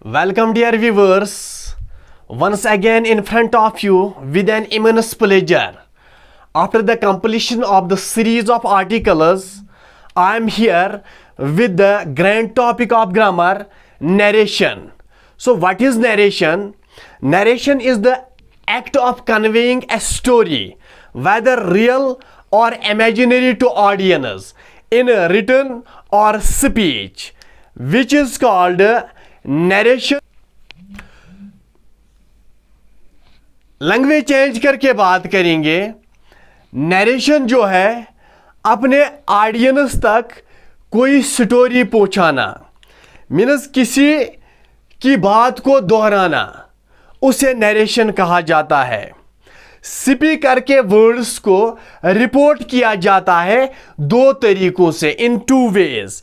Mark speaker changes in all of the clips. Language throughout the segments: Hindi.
Speaker 1: Welcome, dear viewers, once again in front of you with an immense pleasure. After the completion of the series of articles, I am here with the grand topic of grammar, narration. So what is narration? Narration is the act of conveying a story, whether real or imaginary, to audience in written or speech, which is called narration. Language change करके बात करेंगे. नरेशन जो है अपने ऑडियंस तक कोई स्टोरी पहुंचाना, मीन्स किसी की बात को दोहराना, उसे नरेशन कहा जाता है. स्पीकर के वर्ड्स को रिपोर्ट किया जाता है दो तरीकों से, इन टू वेज,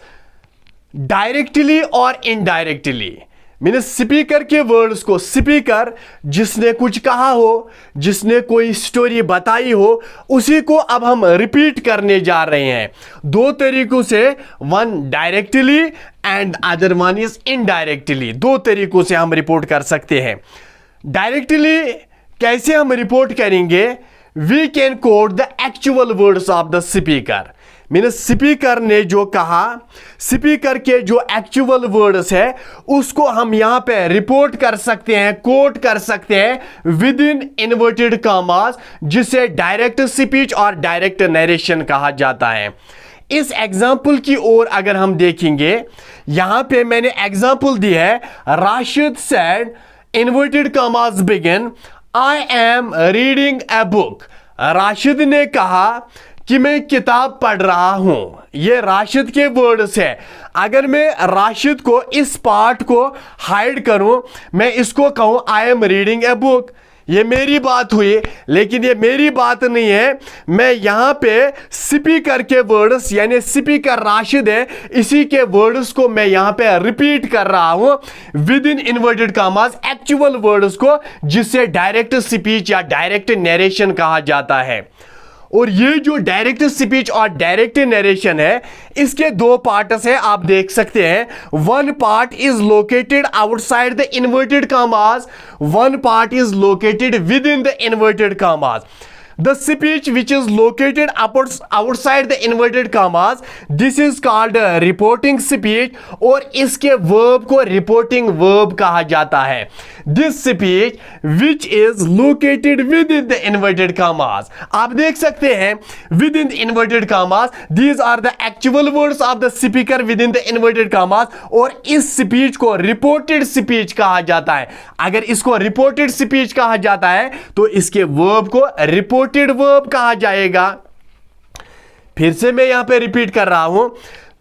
Speaker 1: डायरेक्टली और इनडायरेक्टली. मीन्स स्पीकर के वर्ड्स को, स्पीकर जिसने कुछ कहा हो, जिसने कोई स्टोरी बताई हो, उसी को अब हम रिपीट करने जा रहे हैं दो तरीकों से. One directly and other one is indirectly. दो तरीकों से हम रिपोर्ट कर सकते हैं. डायरेक्टली कैसे हम रिपोर्ट करेंगे? We can quote the actual words of the speaker. Means speaker ने जो कहा, स्पीकर के जो एक्चुअल वर्ड्स है, उसको हम यहां पे रिपोर्ट कर सकते हैं, कोट कर सकते हैं विद इन इन्वर्टेड कॉमास, जिसे डायरेक्ट स्पीच और डायरेक्ट नरेशन कहा जाता है. इस एग्जाम्पल की ओर अगर हम देखेंगे, यहां पे मैंने एग्जाम्पल दी है. Rashid said, inverted commas begin, I am reading a book. Rashid ने कहा कि मैं किताब पढ़ रहा हूं. ये राशिद के वर्ड्स है. अगर मैं राशिद को, इस पार्ट को हाइड करूं, मैं इसको कहूं I am reading a book, ये मेरी बात हुई. लेकिन ये मेरी बात नहीं है. मैं यहां पे स्पीकर के वर्ड्स, यानी स्पीकर राशिद है, इसी के वर्ड्स को मैं यहां पे रिपीट कर रहा हूं with in inverted commas, actual words को, जिससे डायरेक्ट स्पीच या डायरेक्ट नरेशन कहा जाता है. और ये जो डायरेक्ट स्पीच और डायरेक्ट नरेशन है, इसके दो पार्ट्स हैं, आप देख सकते हैं. One part is located outside the inverted commas, one part is located with in the inverted commas. The speech which is located outside the inverted commas, this is called reporting speech, और इसके verb को reporting verb कहा जाता है. This speech which is located within the inverted commas, आप देख सकते हैं within the inverted commas, these are the actual words of the speaker within the inverted commas, और इस speech को reported speech कहा जाता है. अगर इसको reported speech कहा जाता है तो इसके verb को रिपोर्टेड वर्ब कहा जाएगा. फिर से मैं यहां पे रिपीट कर रहा हूं.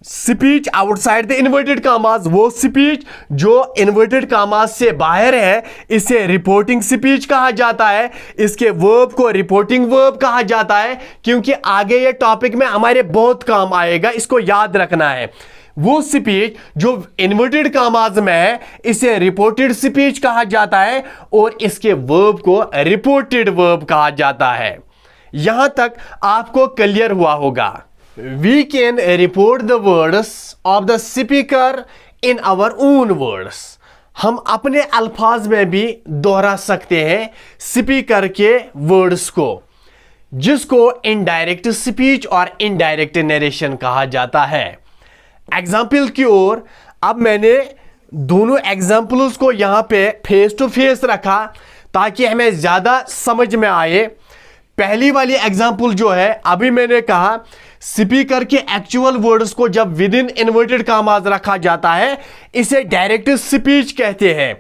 Speaker 1: Speech outside the inverted commas, वो स्पीच जो इन्वर्टेड कॉमास से बाहर है, इसे रिपोर्टिंग स्पीच कहा जाता है. इसके वर्ब को रिपोर्टिंग वर्ब कहा जाता है, क्योंकि आगे ये टॉपिक में हमारे बहुत काम आएगा, इसको याद रखना है. वो स्पीच जो इन्वर्टेड कॉमास में है, इसे रिपोर्टेड स्पीच कहा जाता है, और इसके वर्ब को रिपोर्टेड वर्ब कहा जाता है. यहां तक आपको क्लियर हुआ होगा. We can report the words of the speaker in our own words. हम अपने अल्फाज में भी दोहरा सकते हैं स्पीकर के वर्ड्स को, जिसको इनडायरेक्ट स्पीच और इनडायरेक्ट नरेशन कहा जाता है. एग्जाम्पल की ओर अब मैंने दोनों एग्जाम्पल्स को यहां पे फेस टू फेस रखा ताकि हमें ज्यादा समझ में आए. पहली वाली एग्जाम्पल जो है, अभी मैंने कहा स्पीकर के एक्चुअल वर्ड्स को जब विद इन इन्वर्टेड कॉमास रखा जाता है, इसे डायरेक्ट स्पीच कहते हैं.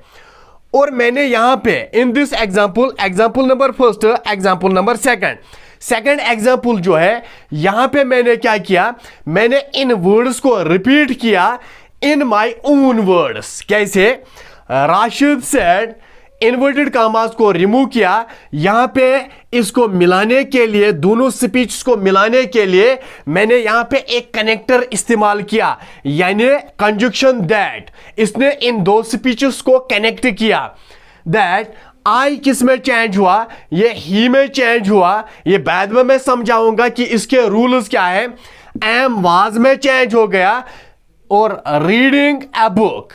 Speaker 1: और मैंने यहां पे in this example number first, example number second example जो है, यहां पे मैंने क्या किया, मैंने इन वर्ड्स को रिपीट किया इन माय ओन वर्ड्स. कैसे? राशिद सेड, इन्वर्टेड कॉमास को रिमूव किया. यहां पे इसको मिलाने के लिए, दोनों स्पीच को मिलाने के लिए मैंने यहां पे एक कनेक्टर इस्तेमाल किया, यानी कंजक्शन दैट. इसने इन दो स्पीचेस को कनेक्ट किया. दैट आई किस में चेंज हुआ? ये ही में चेंज हुआ. ये बाद में मैं समझाऊंगा कि इसके रूल्स क्या है. एम वाज में चेंज हो गया, और reading a book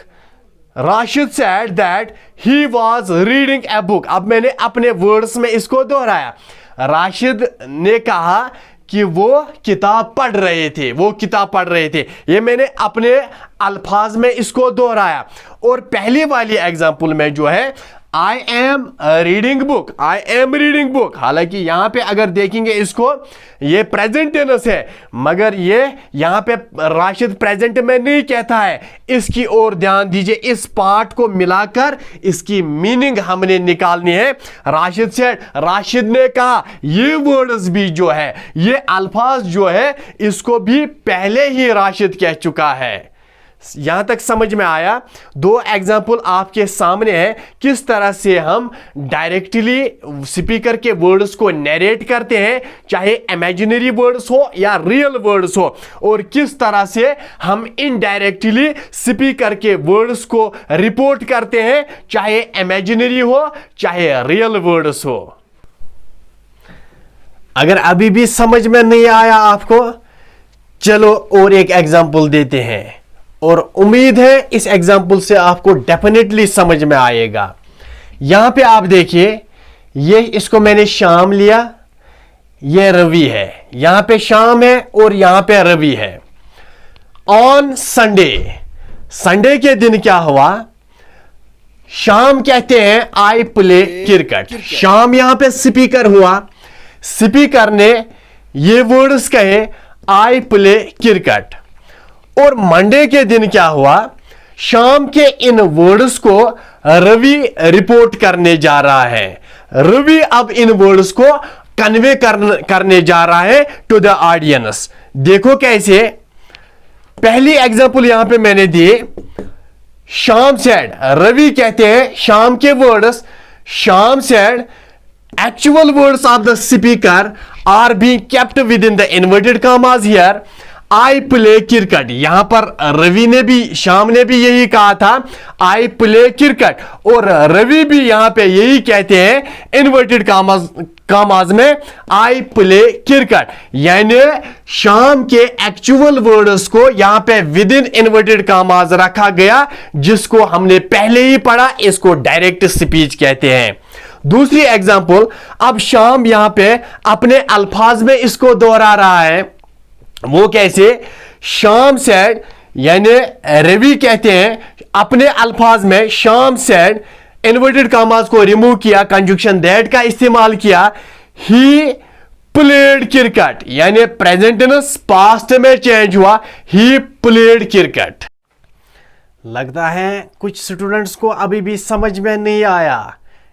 Speaker 1: Rashid said that he was reading a book. अब मैंने अपने वर्ड्स में इसको दोहराया। राशिद ने कहा कि वो किताब पढ़ रहे थे, वो किताब पढ़ रहे थे। ये मैंने अपने अल्फाज में इसको दोहराया। और पहली वाली एग्जाम्पल में जो है I am reading book, I am reading book, हालांकि यहां पे अगर देखेंगे इसको ये प्रेजेंट टेंस है, मगर ये यहां पे राशिद प्रेजेंट में नहीं कहता है। इसकी ओर ध्यान दीजिए, इस पार्ट को मिलाकर इसकी मीनिंग हमने निकालनी है। राशिद से राशिद ने कहा, ये वर्ड्स भी जो है, ये अल्फाज जो है, इसको भी पहले ही राशिद कह चुका है। यहां तक समझ में आया? दो एग्जाम्पल आपके सामने है किस तरह से हम डायरेक्टली स्पीकर के वर्ड्स को नरेट करते हैं, चाहे इमेजिनरी वर्ड्स हो या रियल वर्ड्स हो, और किस तरह से हम इनडायरेक्टली स्पीकर के वर्ड्स को रिपोर्ट करते हैं, चाहे इमेजिनरी हो चाहे रियल वर्ड्स हो। अगर अभी भी समझ में नहीं आया आपको, चलो और एक एग्जाम्पल देते हैं, और उम्मीद है इस एग्जाम्पल से आपको डेफिनेटली समझ में आएगा। यहां पे आप देखिए, ये इसको मैंने शाम लिया, ये रवि है, यहां पे शाम है और यहां पे रवि है। ऑन संडे, संडे के दिन क्या हुआ? शाम कहते हैं आई प्ले क्रिकेट। शाम यहां पे स्पीकर हुआ, स्पीकर ने ये वर्ड्स कहे आई प्ले क्रिकेट। और मंडे के दिन क्या हुआ? शाम के इन वर्ड्स को रवि रिपोर्ट करने जा रहा है। रवि अब इन वर्ड्स को कन्वे करने जा रहा है टू द ऑडियंस। देखो कैसे, पहली एग्जांपल यहां पे मैंने दी, शाम सेड, रवि कहते हैं शाम के words, Shyam said actual words of the speaker are being kept within the inverted commas here, I play cricket. यहां पर रवि ने भी, शाम ने भी यही कहा था, आई प्ले क्रिकेट, और रवि भी यहां पे यही कहते हैं इन्वर्टेड कॉमास में, आई प्ले क्रिकेट। यानी शाम के एक्चुअल वर्ड्स को यहां पे विद इन इन्वर्टेड कॉमास रखा गया, जिसको हमने पहले ही पढ़ा, इसको डायरेक्ट स्पीच कहते हैं। दूसरी एग्जांपल, अब शाम यहां पे अपने अल्फाज में इसको दोहरा रहा है। वो कैसे? शाम सेड, यानी रवि कहते हैं अपने अल्फाज में, शाम सेड इन्वर्टेड कॉमास को रिमूव किया, कंजंक्शन दैट का इस्तेमाल किया, ही प्लेड क्रिकेट, यानी प्रेजेंट टेंस पास्ट में चेंज हुआ, ही प्लेड क्रिकेट। लगता है कुछ स्टूडेंट्स को अभी भी समझ में नहीं आया।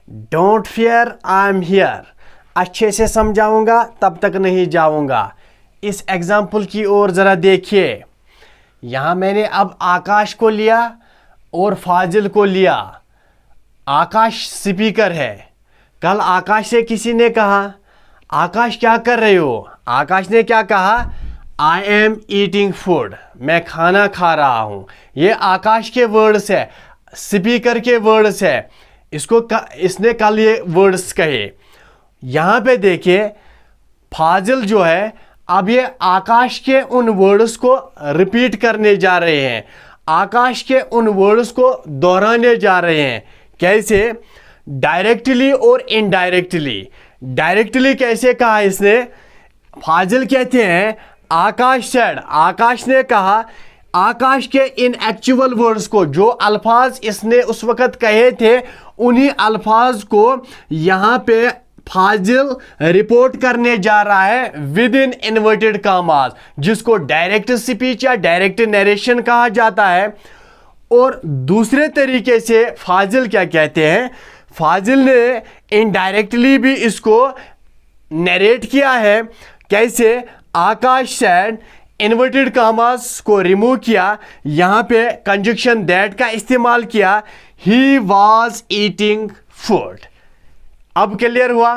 Speaker 1: Don't fear, I am here. अच्छे से समझाऊंगा तब तक नहीं जाऊंगा। इस एग्जाम्पल की ओर जरा देखिए। यहां मैंने अब आकाश को लिया और फाजिल को लिया। आकाश स्पीकर है। कल आकाश से किसी ने कहा, आकाश क्या कर रहे हो? आकाश ने क्या कहा? आई एम ईटिंग फूड, मैं खाना खा रहा हूं। ये आकाश के वर्ड्स है, स्पीकर के वर्ड्स है। इसने कल ये वर्ड्स कहे। यहां पे देखिए, फाजिल जो है अब ये आकाश के उन वर्ड्स को रिपीट करने जा रहे हैं, आकाश के उन वर्ड्स को दोहराने जा रहे हैं। कैसे? डायरेक्टली और इनडायरेक्टली। डायरेक्टली कैसे कहा इसने? फाजिल कहते हैं आकाश सेड, आकाश ने कहा, आकाश के इन एक्चुअल वर्ड्स को, जो अल्फाज इसने उस वक्त कहे थे, उन्हीं अल्फाज को यहां पे फाजिल रिपोर्ट करने जा रहा है विद इन इन्वर्टेड कॉमास, जिसको डायरेक्ट स्पीच या डायरेक्ट नरेशन कहा जाता है। और दूसरे तरीके से फाजिल क्या कहते हैं? फाजिल ने इनडायरेक्टली भी इसको नरेट किया है। कैसे? आकाश सेड, इन्वर्टेड कॉमास को रिमूव किया, यहां पे कंजंक्शन दैट का इस्तेमाल किया, ही वॉज ईटिंग फूड। अब क्लियर हुआ?